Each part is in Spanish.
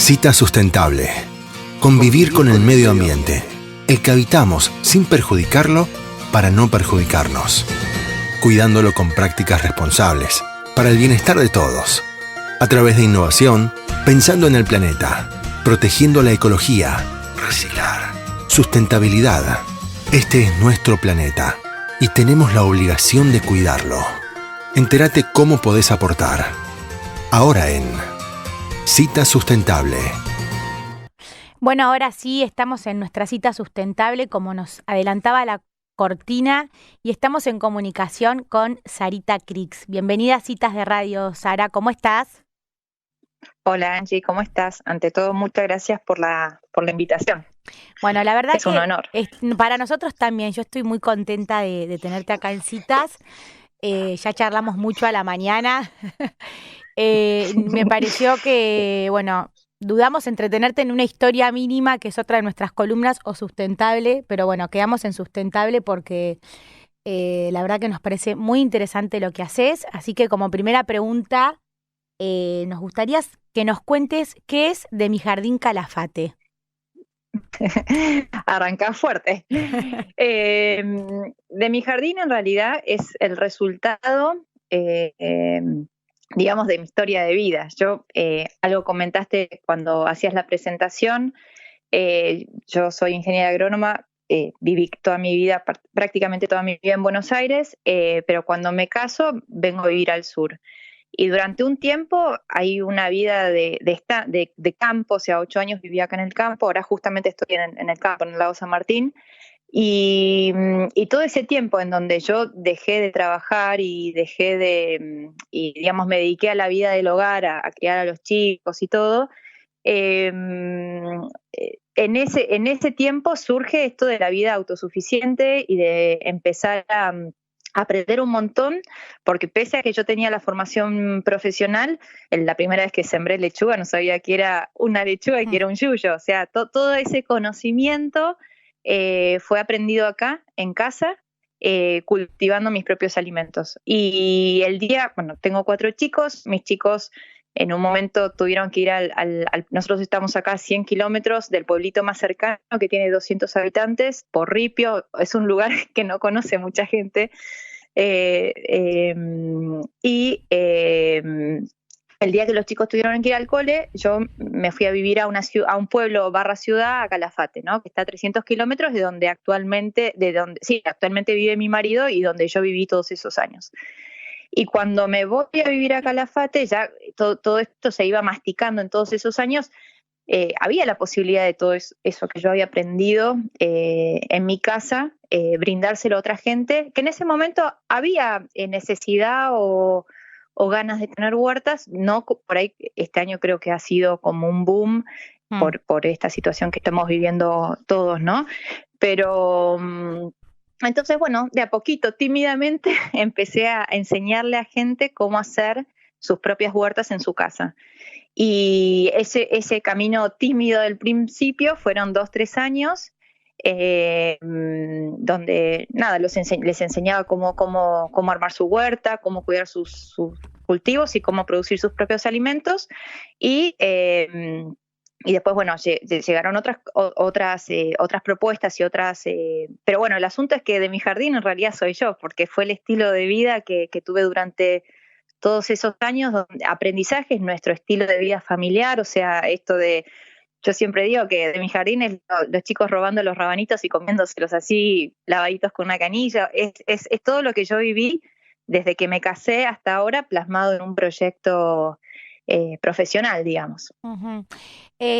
Cita Sustentable. Convivir con el medio ambiente, el que habitamos sin perjudicarlo para no perjudicarnos. Cuidándolo con prácticas responsables, para el bienestar de todos. A través de innovación, pensando en el planeta, protegiendo la ecología, reciclar, sustentabilidad. Este es nuestro planeta y tenemos la obligación de cuidarlo. Entérate cómo podés aportar. Ahora en Cita Sustentable. Bueno, ahora sí estamos en nuestra cita sustentable, como nos adelantaba la cortina, y estamos en comunicación con Sarita Krix. Bienvenida a Citas de Radio, Sara, ¿cómo estás? Hola Angie, ¿cómo estás? Ante todo, muchas gracias por la invitación. Bueno, la verdad es un honor. Para nosotros también, yo estoy muy contenta de tenerte acá en Citas. Ya charlamos mucho a la mañana. Me pareció que, bueno, dudamos entre tenerte en una historia mínima, que es otra de nuestras columnas, o sustentable, pero bueno, quedamos en sustentable porque la verdad que nos parece muy interesante lo que haces. Así que como primera pregunta, nos gustaría que nos cuentes qué es De mi Jardín Calafate. Arrancás fuerte. De mi jardín en realidad es el resultado, digamos, de mi historia de vida. Yo, algo comentaste cuando hacías la presentación, yo soy ingeniera agrónoma, viví toda mi vida, prácticamente toda mi vida en Buenos Aires, pero cuando me caso vengo a vivir al sur. Y durante un tiempo hay una vida de campo, o sea, 8 años viví acá en el campo, ahora justamente estoy en el campo, en el lago San Martín, y todo ese tiempo en donde yo dejé de trabajar y digamos, me dediqué a la vida del hogar, a criar a los chicos y todo, en ese tiempo surge esto de la vida autosuficiente y de empezar a aprender un montón, porque pese a que yo tenía la formación profesional, la primera vez que sembré lechuga no sabía que era una lechuga y que era un yuyo, o sea, todo ese conocimiento fue aprendido acá, en casa, cultivando mis propios alimentos. Y el día, bueno, tengo 4 chicos, mis chicos en un momento tuvieron que ir nosotros estamos acá a 100 kilómetros del pueblito más cercano, que tiene 200 habitantes, Porripio, es un lugar que no conoce mucha gente, el día que los chicos tuvieron que ir al cole, yo me fui a vivir a un pueblo barra ciudad, a Calafate, ¿no? Que está a 300 kilómetros de donde actualmente vive mi marido y donde yo viví todos esos años. Y cuando me voy a vivir a Calafate, ya todo esto se iba masticando en todos esos años, había la posibilidad de todo eso que yo había aprendido en mi casa, brindárselo a otra gente, que en ese momento había necesidad o ganas de tener huertas. No, por ahí este año creo que ha sido como un boom por esta situación que estamos viviendo todos, ¿no? Pero entonces, bueno, de a poquito, tímidamente, empecé a enseñarle a gente cómo hacer sus propias huertas en su casa. Y ese camino tímido del principio fueron 2-3 años, donde nada, les enseñaba cómo armar su huerta, cómo cuidar sus cultivos y cómo producir sus propios alimentos. Y después, bueno, llegaron otras propuestas y otras, pero bueno, el asunto es que De mi jardín en realidad soy yo, porque fue el estilo de vida que tuve durante todos esos años, donde aprendizaje es nuestro estilo de vida familiar, o sea, yo siempre digo que De mi jardín es los chicos robando los rabanitos y comiéndoselos así, lavaditos con una canilla, es todo lo que yo viví desde que me casé hasta ahora, plasmado en un proyecto profesional, digamos. Uh-huh.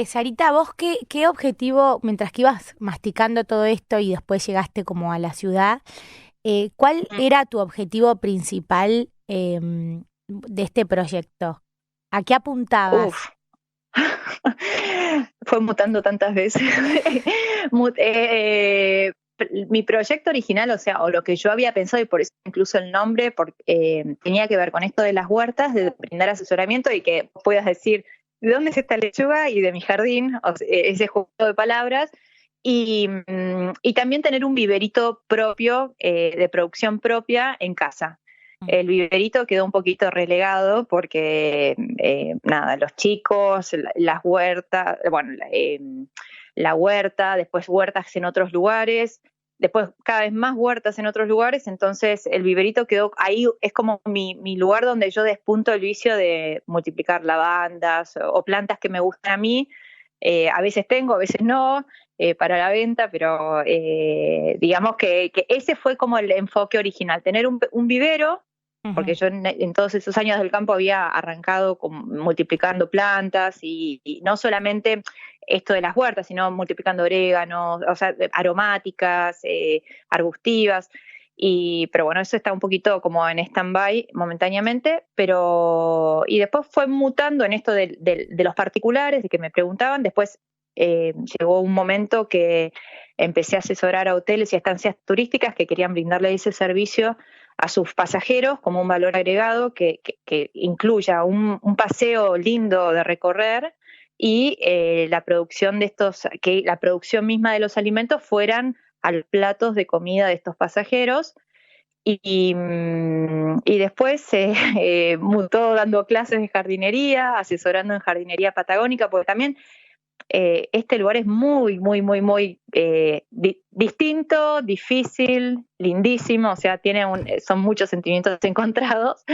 Sarita, ¿vos qué objetivo, mientras que ibas masticando todo esto y después llegaste como a la ciudad, cuál era tu objetivo principal de este proyecto? ¿A qué apuntabas? Uf. Fue mutando tantas veces. Mi proyecto original, o lo que yo había pensado, y por eso incluso el nombre, porque tenía que ver con esto de las huertas, de brindar asesoramiento y que puedas decir de dónde es esta lechuga y de mi jardín, ese juego de palabras, y también tener un viverito propio, de producción propia en casa. El viverito quedó un poquito relegado porque, los chicos, las huertas, bueno, la huerta, después huertas en otros lugares, después cada vez más huertas en otros lugares, entonces el viverito quedó ahí, es como mi lugar donde yo despunto el vicio de multiplicar lavandas o plantas que me gustan a mí. A veces tengo, a veces no, para la venta, pero digamos que ese fue como el enfoque original, tener un vivero, porque yo en todos esos años del campo había arrancado multiplicando plantas y no solamente esto de las huertas, sino multiplicando oréganos, o sea, aromáticas, arbustivas. Pero bueno, eso está un poquito como en stand-by momentáneamente, y después fue mutando en esto de los particulares, de que me preguntaban. Después llegó un momento que empecé a asesorar a hoteles y a estancias turísticas que querían brindarle ese servicio a sus pasajeros como un valor agregado que incluya un paseo lindo de recorrer y la producción de que la producción misma de los alimentos fueran a los platos de comida de estos pasajeros. Y después se mutó dando clases de jardinería, asesorando en jardinería patagónica, porque también este lugar es muy, muy, muy, muy distinto, difícil, lindísimo, o sea, son muchos sentimientos encontrados,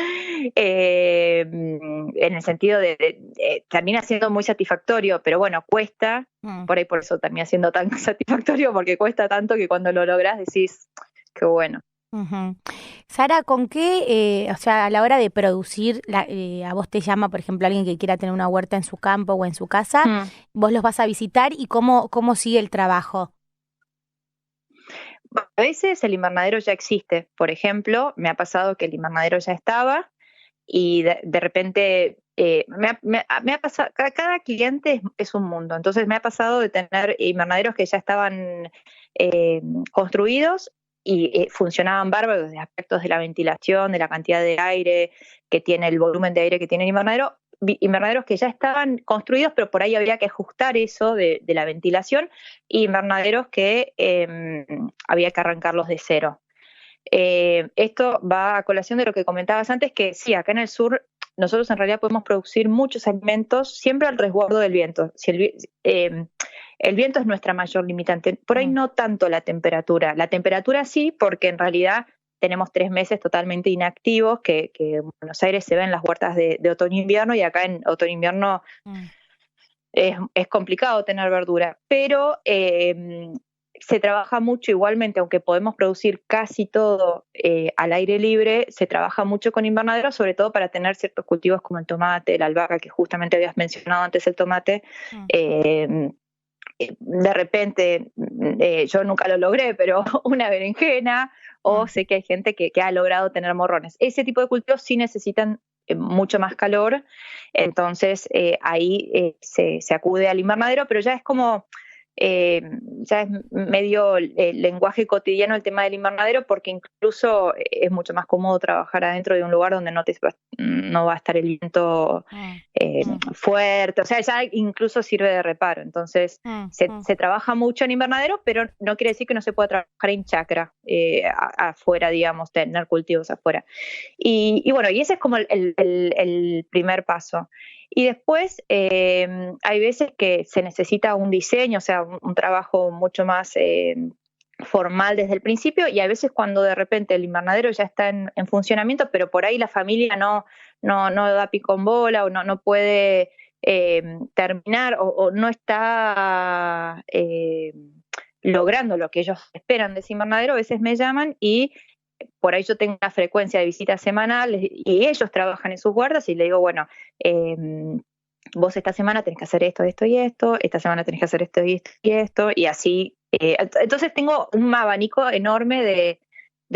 en el sentido de termina siendo muy satisfactorio, pero bueno, cuesta, por eso termina siendo tan satisfactorio, porque cuesta tanto que cuando lo lográs decís, qué bueno. Sara, ¿con qué, o sea, a la hora de producir, a vos te llama, por ejemplo, alguien que quiera tener una huerta en su campo o en su casa, vos los vas a visitar y cómo sigue el trabajo? A veces el invernadero ya existe. Por ejemplo, me ha pasado que el invernadero ya estaba y de repente me ha pasado, cada cliente es un mundo. Entonces me ha pasado de tener invernaderos que ya estaban construidos y funcionaban bárbaros desde aspectos de la ventilación, de la cantidad de aire que tiene, el volumen de aire que tiene el invernadero. Invernaderos que ya estaban construidos, pero por ahí había que ajustar eso de la ventilación, y invernaderos que había que arrancarlos de cero. Esto va a colación de lo que comentabas antes, que sí, acá en el sur nosotros en realidad podemos producir muchos alimentos siempre al resguardo del viento. Si el viento es nuestra mayor limitante, por ahí no tanto la temperatura. La temperatura sí, porque en realidad tenemos 3 meses totalmente inactivos, que en Buenos Aires se ven las huertas de otoño-invierno, y acá en otoño-invierno es complicado tener verdura, pero se trabaja mucho igualmente, aunque podemos producir casi todo al aire libre, se trabaja mucho con invernaderos, sobre todo para tener ciertos cultivos como el tomate, la albahaca, que justamente habías mencionado antes, el tomate. De repente, yo nunca lo logré, pero una berenjena, o sé que hay gente que ha logrado tener morrones. Ese tipo de cultivos sí necesitan mucho más calor, entonces ahí se acude al invernadero, pero ya es como, ya es medio lenguaje cotidiano el tema del invernadero, porque incluso es mucho más cómodo trabajar adentro de un lugar donde no va a estar el viento fuerte, o sea, ya incluso sirve de reparo. Entonces se trabaja mucho en invernadero, pero no quiere decir que no se pueda trabajar en chacra afuera, digamos, tener cultivos afuera. Y bueno, y ese es como el primer paso. Y después hay veces que se necesita un diseño, o sea, un trabajo mucho más formal desde el principio, y hay veces cuando de repente el invernadero ya está en funcionamiento, pero por ahí la familia no da pico en bola, o no puede terminar, o no está logrando lo que ellos esperan de ese invernadero. A veces me llaman y por ahí yo tengo una frecuencia de visitas semanales y ellos trabajan en sus guardas, y le digo, bueno, vos esta semana tenés que hacer esto, esto y esto, esta semana tenés que hacer esto y esto y esto, y así. Entonces tengo un abanico enorme de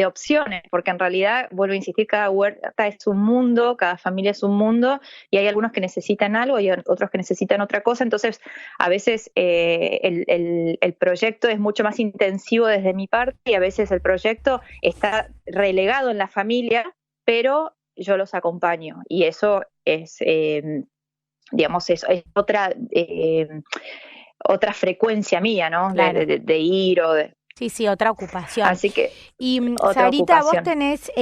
opciones, porque en realidad, vuelvo a insistir, cada huerta es un mundo, cada familia es un mundo, y hay algunos que necesitan algo y otros que necesitan otra cosa. Entonces a veces el proyecto es mucho más intensivo desde mi parte, y a veces el proyecto está relegado en la familia, pero yo los acompaño, y eso es, digamos, es otra frecuencia mía, ¿no? Claro. De ir o de... Sí, sí, otra ocupación. Así que Y otra Sarita, ¿vos ocupación. tenés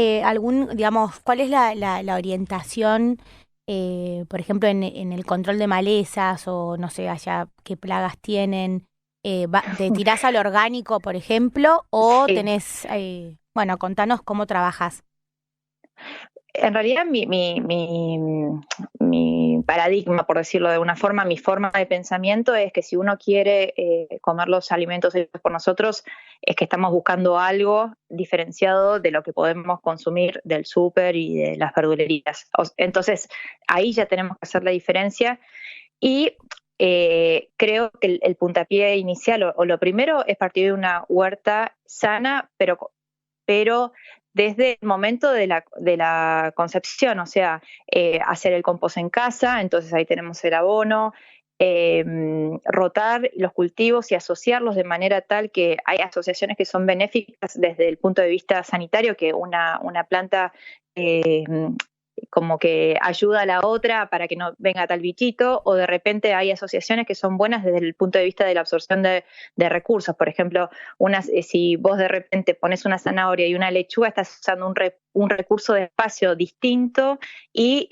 digamos, cuál es la orientación, por ejemplo, en el control de malezas o no sé, allá qué plagas tienen? ¿Te tirás al orgánico, por ejemplo, o Sí. tenés, bueno, contanos cómo trabajás? En realidad mi paradigma, por decirlo de una forma, mi forma de pensamiento es que si uno quiere comer los alimentos hechos por nosotros, es que estamos buscando algo diferenciado de lo que podemos consumir del súper y de las verdulerías. Entonces, ahí ya tenemos que hacer la diferencia y creo que el puntapié inicial o lo primero es partir de una huerta sana, pero desde el momento de la concepción, o sea, hacer el compost en casa, entonces ahí tenemos el abono, eh, rotar los cultivos y asociarlos de manera tal que hay asociaciones que son benéficas desde el punto de vista sanitario, que una planta eh, como que ayuda a la otra para que no venga tal bichito, o de repente hay asociaciones que son buenas desde el punto de vista de la absorción de recursos. Por ejemplo, si vos de repente pones una zanahoria y una lechuga, estás usando un recurso de espacio distinto y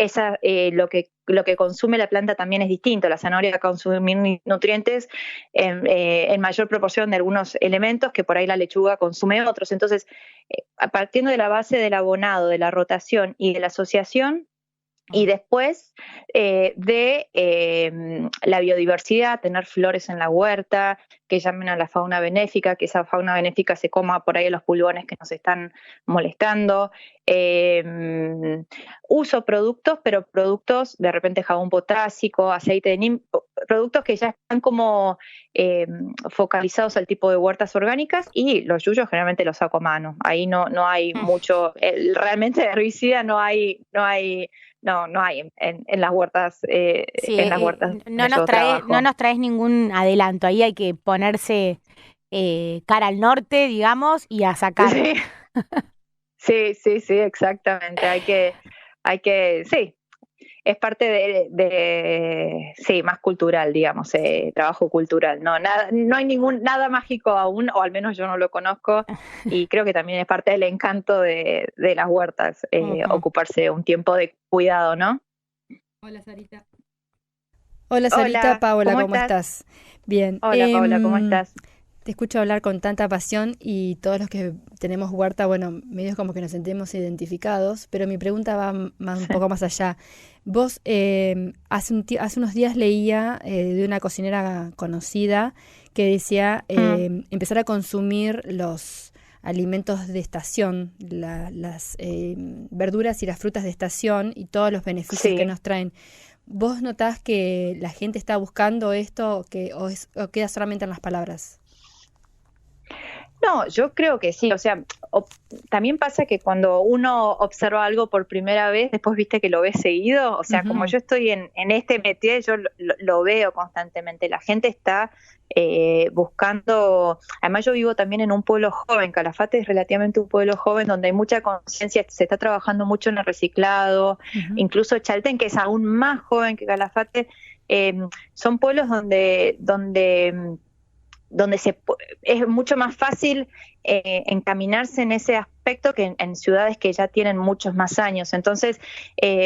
lo que consume la planta también es distinto. La zanahoria va a consumir nutrientes en mayor proporción de algunos elementos que por ahí la lechuga consume otros. Entonces, partiendo de la base del abonado, de la rotación y de la asociación, y después de la biodiversidad, tener flores en la huerta, que llamen a la fauna benéfica, que esa fauna benéfica se coma por ahí los pulgones que nos están molestando. Uso productos, pero productos, de repente jabón potásico, aceite de neem, productos que ya están como focalizados al tipo de huertas orgánicas, y los yuyos generalmente los saco a mano. Ahí no hay mucho, realmente herbicida no hay en las huertas, Sí, en las huertas donde yo no trabajo. nos traes ningún adelanto, ahí hay que ponerse cara al norte, digamos, y a sacar. Sí, sí, exactamente. Sí, es parte sí, más cultural, digamos, trabajo cultural. No hay nada mágico aún, o al menos yo no lo conozco, y creo que también es parte del encanto de las huertas, Ujú. ocuparse un tiempo de cuidado, ¿no? Hola Sarita. Hola Sarita, Hola, Paola, ¿cómo ¿cómo estás? estás? Bien. Hola, Paola, ¿cómo estás? Te escucho hablar con tanta pasión y todos los que tenemos huerta, bueno, medios como que nos sentimos identificados, pero mi pregunta va un poco más allá. Vos, hace unos días leía de una cocinera conocida que decía Mm, empezar a consumir los alimentos de estación, las verduras y las frutas de estación y todos los beneficios que sí. nos traen. ¿Vos notás que la gente está buscando esto o queda solamente en las palabras? No, yo creo que sí, o sea, también pasa que cuando uno observa algo por primera vez, después viste que lo ves seguido, o sea, como Ujú. yo estoy en este métier, yo lo veo constantemente, la gente está buscando, además yo vivo también en un pueblo joven, Calafate es relativamente un pueblo joven donde hay mucha conciencia, se está trabajando mucho en el reciclado, Ujú. incluso Chaltén, que es aún más joven que Calafate, eh, son pueblos donde es mucho más fácil encaminarse en ese aspecto que en ciudades que ya tienen muchos más años. Entonces,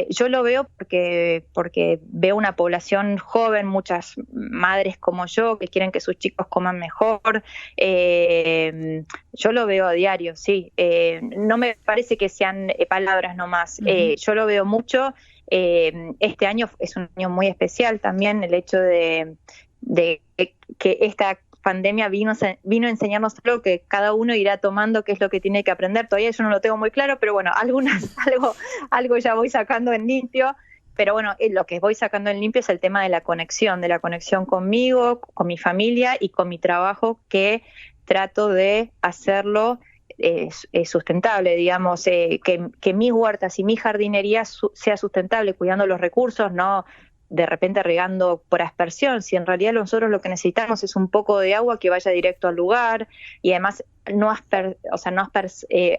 yo lo veo porque veo una población joven, muchas madres como yo que quieren que sus chicos coman mejor. Yo lo veo a diario, sí. No me parece que sean palabras nomás. Ujú. Yo lo veo mucho. Este año es un año muy especial también, el hecho de que esta pandemia vino a enseñarnos algo que cada uno irá tomando, qué es lo que tiene que aprender. Todavía yo no lo tengo muy claro, pero bueno, algo ya voy sacando en limpio. Pero bueno, lo que voy sacando en limpio es el tema de la conexión conmigo, con mi familia y con mi trabajo, que trato de hacerlo sustentable, digamos, que mis huertas y mi jardinería sea sustentable, cuidando los recursos, no de repente regando por aspersión, si en realidad nosotros lo que necesitamos es un poco de agua que vaya directo al lugar, y además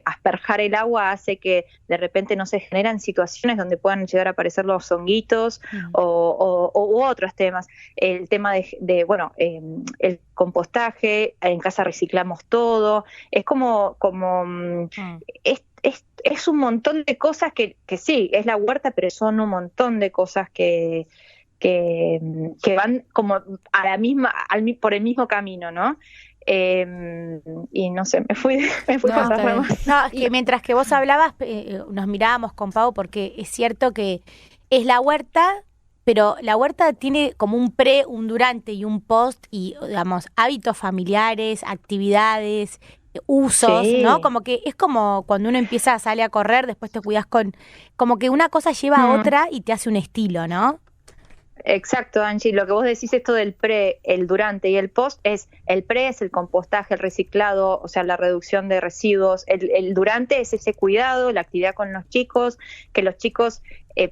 asperjar el agua hace que de repente no se generan situaciones donde puedan llegar a aparecer los honguitos u otros temas. El tema el compostaje, en casa reciclamos todo, es es un montón de cosas que sí, es la huerta, pero son un montón de cosas que van como a la misma, por el mismo camino, ¿no? Y no sé, me fui por las ramas. No, es que mientras que vos hablabas, nos mirábamos con Pau, porque es cierto que es la huerta, pero la huerta tiene como un pre, un durante y un post, y digamos, hábitos familiares, actividades, usos, Sí. ¿no? Como que es como cuando uno empieza, sale a correr, después te cuidas como que una cosa lleva a otra y te hace un estilo, ¿no? Exacto, Angie. Lo que vos decís, esto del pre, el durante y el post, el pre es el compostaje, el reciclado, o sea, la reducción de residuos. El durante es ese cuidado, la actividad con los chicos, que los chicos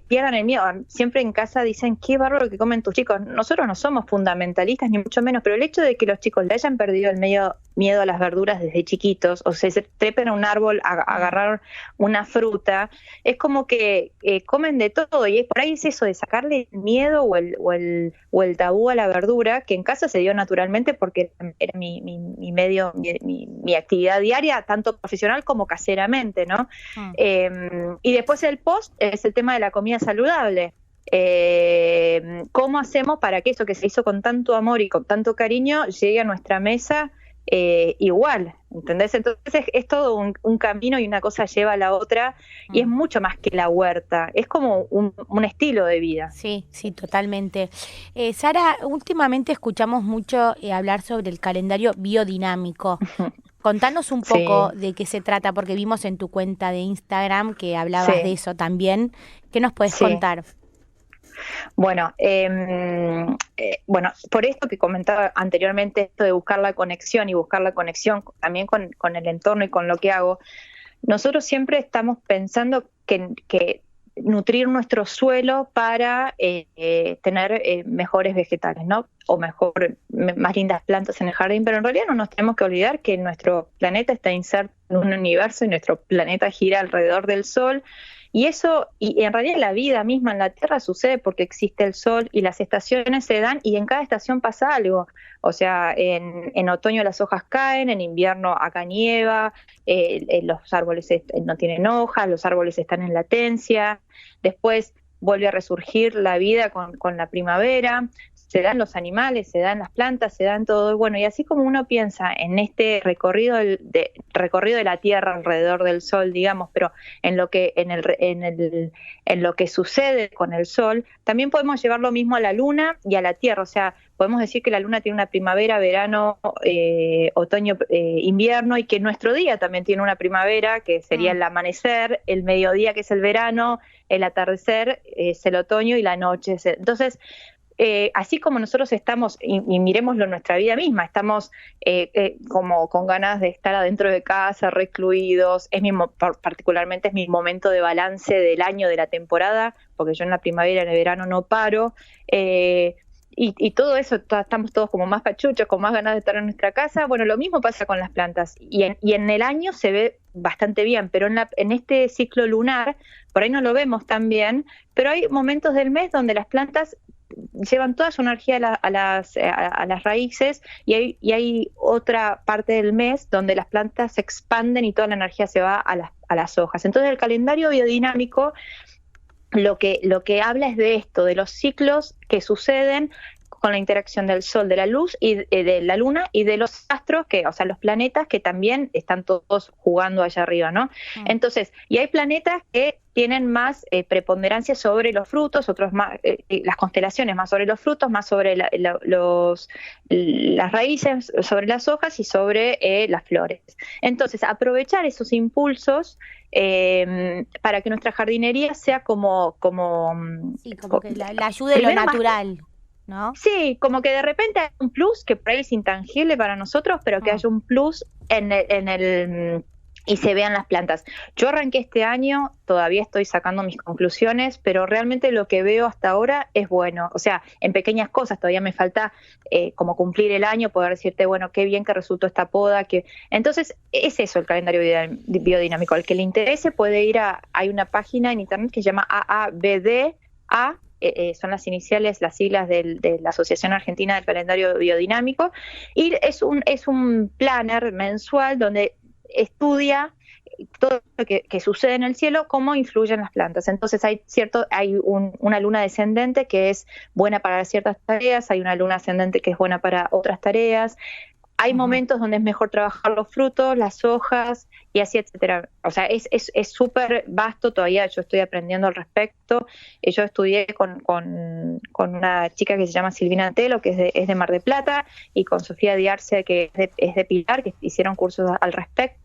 pierdan el miedo. Siempre en casa dicen, qué bárbaro que comen tus chicos. Nosotros no somos fundamentalistas, ni mucho menos, pero el hecho de que los chicos le hayan perdido el miedo a las verduras desde chiquitos, o se trepen a un árbol a agarrar una fruta, es como que comen de todo, y por ahí es eso de sacarle el miedo o el tabú a la verdura, que en casa se dio naturalmente porque era mi medio, mi actividad diaria, tanto profesional como caseramente, ¿no? Y después el post es el tema de la comida saludable. ¿Cómo hacemos para que eso que se hizo con tanto amor y con tanto cariño llegue a nuestra mesa igual? ¿Entendés? Entonces es todo un camino, y una cosa lleva a la otra, y es mucho más que la huerta, es como un estilo de vida. Sí, sí, totalmente. Sara, últimamente escuchamos mucho hablar sobre el calendario biodinámico. Contanos un poco de qué se trata, porque vimos en tu cuenta de Instagram que hablabas de eso también. ¿Qué nos puedes contar? Bueno, por esto que comentaba anteriormente, esto de buscar la conexión también con el entorno y con lo que hago, nosotros siempre estamos pensando que nutrir nuestro suelo para tener mejores vegetales, ¿no? O más lindas plantas en el jardín, pero en realidad no nos tenemos que olvidar que nuestro planeta está inserto en un universo y nuestro planeta gira alrededor del Sol. Y en realidad la vida misma en la Tierra sucede porque existe el Sol, y las estaciones se dan, y en cada estación pasa algo. O sea, en otoño las hojas caen, en invierno acá nieva, los árboles no tienen hojas, los árboles están en latencia, después vuelve a resurgir la vida con la primavera, se dan los animales, se dan las plantas, se dan todo. Bueno, y así como uno piensa en este recorrido de la Tierra alrededor del Sol, digamos, pero en lo que sucede con el Sol, también podemos llevar lo mismo a la Luna y a la Tierra. O sea, podemos decir que la Luna tiene una primavera, verano, otoño, invierno, y que nuestro día también tiene una primavera, que sería el amanecer, el mediodía, que es el verano, el atardecer es el otoño, y la noche es entonces, así como nosotros estamos, y miremoslo en nuestra vida misma, estamos como con ganas de estar adentro de casa, recluidos, particularmente es mi momento de balance del año, de la temporada, porque yo en la primavera, en el verano no paro, y todo eso, estamos todos como más pachuchos, con más ganas de estar en nuestra casa. Bueno, lo mismo pasa con las plantas, y en el año se ve bastante bien, pero en este ciclo lunar, por ahí no lo vemos tan bien, pero hay momentos del mes donde las plantas llevan toda su energía a las raíces, y hay otra parte del mes donde las plantas se expanden y toda la energía se va a las hojas. Entonces el calendario biodinámico lo que habla es de esto, de los ciclos que suceden con la interacción del Sol, de la luz y de la Luna, y de los astros, o sea, los planetas que también están todos jugando allá arriba, ¿no? Entonces, y hay planetas que tienen más preponderancia sobre los frutos, otros más, las constelaciones más sobre los frutos, más sobre las raíces, sobre las hojas y sobre las flores. Entonces, aprovechar esos impulsos para que nuestra jardinería sea como que la ayude lo natural, ¿no? Sí, como que de repente hay un plus que por ahí es intangible para nosotros, pero que haya un plus en y se vean las plantas. Yo arranqué este año, todavía estoy sacando mis conclusiones, pero realmente lo que veo hasta ahora es bueno. O sea, en pequeñas cosas todavía me falta como cumplir el año, poder decirte, bueno, qué bien que resultó esta poda. Entonces, es eso el calendario biodinámico. Al que le interese puede ir hay una página en internet que se llama AABDA, son las iniciales, las siglas de la Asociación Argentina del Calendario Biodinámico, y es un planner mensual donde estudia todo lo que sucede en el cielo, cómo influyen las plantas. Entonces hay una luna descendente que es buena para ciertas tareas, hay una luna ascendente que es buena para otras tareas. Hay momentos donde es mejor trabajar los frutos, las hojas y así, etcétera. O sea, es súper vasto, todavía yo estoy aprendiendo al respecto. Yo estudié con una chica que se llama Silvina Antelo, que es de Mar del Plata, y con Sofía Diarce, que es de Pilar, que hicieron cursos al respecto.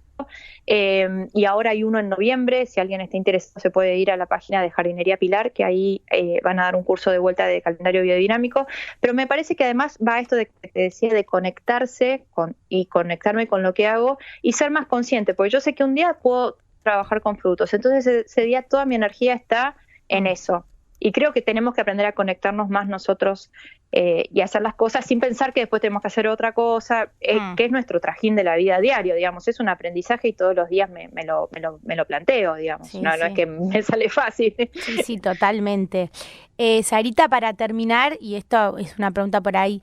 Y ahora hay uno en noviembre. Si alguien está interesado se puede ir a la página de Jardinería Pilar, que ahí van a dar un curso de vuelta de calendario biodinámico. Pero me parece que además va esto de que te decía, de conectarse y conectarme con lo que hago y ser más consciente, porque yo sé que un día puedo trabajar con frutos, entonces ese día toda mi energía está en eso. Y creo que tenemos que aprender a conectarnos más nosotros y hacer las cosas sin pensar que después tenemos que hacer otra cosa, que es nuestro trajín de la vida diario, digamos. Es un aprendizaje y todos los días me lo planteo, digamos. Sí, no es que me sale fácil. Sí, totalmente. Sarita, para terminar, y esto es una pregunta por ahí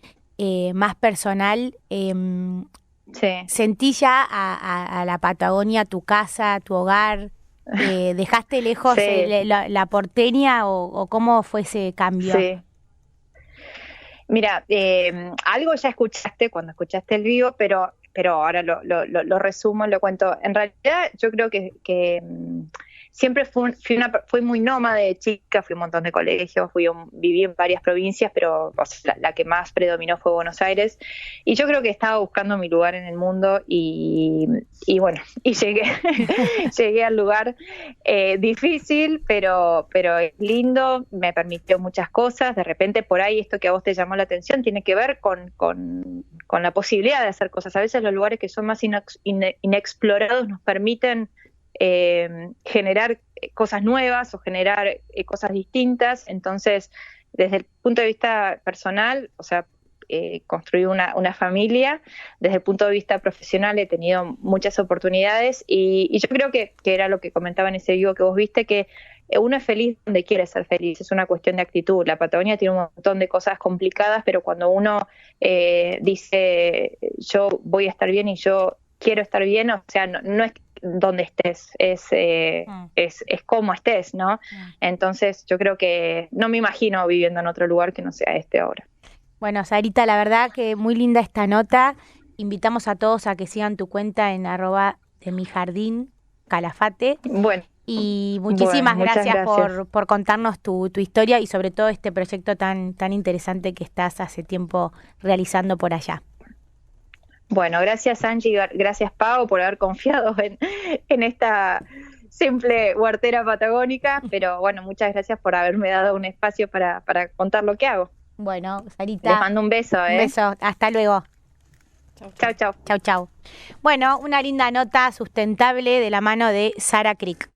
más personal, ¿sentí ya a la Patagonia tu casa, tu hogar? ¿Dejaste lejos la porteña o cómo fue ese cambio? Sí. Mira, algo ya escuchaste cuando escuchaste el vivo, pero ahora lo resumo, lo cuento. En realidad yo creo que siempre fui muy nómade de chica, fui a un montón de colegios, viví en varias provincias, pero o sea, la que más predominó fue Buenos Aires, y yo creo que estaba buscando mi lugar en el mundo y bueno, y llegué al lugar difícil, pero es lindo, me permitió muchas cosas. De repente por ahí esto que a vos te llamó la atención tiene que ver con la posibilidad de hacer cosas. A veces los lugares que son más inexplorados nos permiten generar cosas nuevas o generar cosas distintas. Entonces, desde el punto de vista personal, o sea, construí una familia. Desde el punto de vista profesional he tenido muchas oportunidades y yo creo que era lo que comentaba en ese vivo que vos viste, que uno es feliz donde quiere ser feliz, es una cuestión de actitud. La Patagonia tiene un montón de cosas complicadas, pero cuando uno dice yo voy a estar bien y yo quiero estar bien, o sea, no es donde estés, es cómo estés, ¿no? Entonces yo creo que no me imagino viviendo en otro lugar que no sea este ahora. Bueno, Sarita, la verdad que muy linda esta nota. Invitamos a todos a que sigan tu cuenta en @demijardín_calafate. Bueno. Y muchísimas gracias. Gracias. Por contarnos tu historia y sobre todo este proyecto tan interesante que estás hace tiempo realizando por allá. Bueno, gracias Angie, gracias Pau por haber confiado en esta simple huertera patagónica, pero bueno, muchas gracias por haberme dado un espacio para contar lo que hago. Bueno, Sarita. Les mando un beso. Un beso, hasta luego. Chau. Chau. Bueno, una linda nota sustentable de la mano de Sara Crick.